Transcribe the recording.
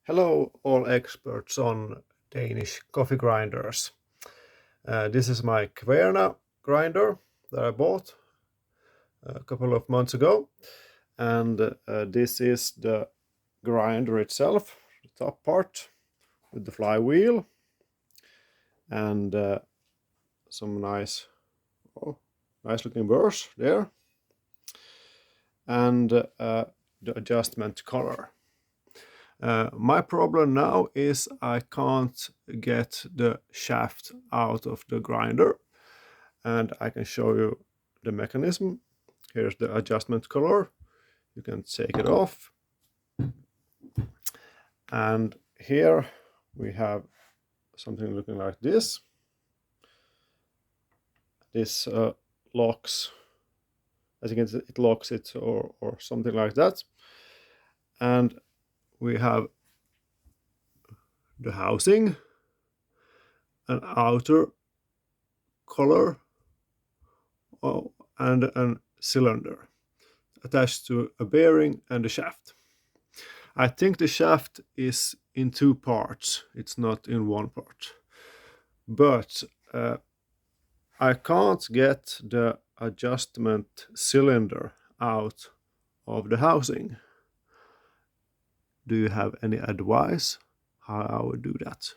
Hello, all experts on Danish coffee grinders. This is my Kvaerna grinder that I bought a couple of months ago. And this is the grinder itself, the top part with the flywheel. And some nice looking burrs there. And the adjustment color. My problem now is I can't get the shaft out of the grinder, and I can show you the mechanism. Here's the adjustment color. You can take it off, and here we have something looking like this. This locks, I think it locks it or something like that. And we have the housing, an outer collar, and a cylinder attached to a bearing and a shaft. I think the shaft is in two parts, it's not in one part. But I can't get the adjustment cylinder out of the housing. Do you have any advice how I would do that?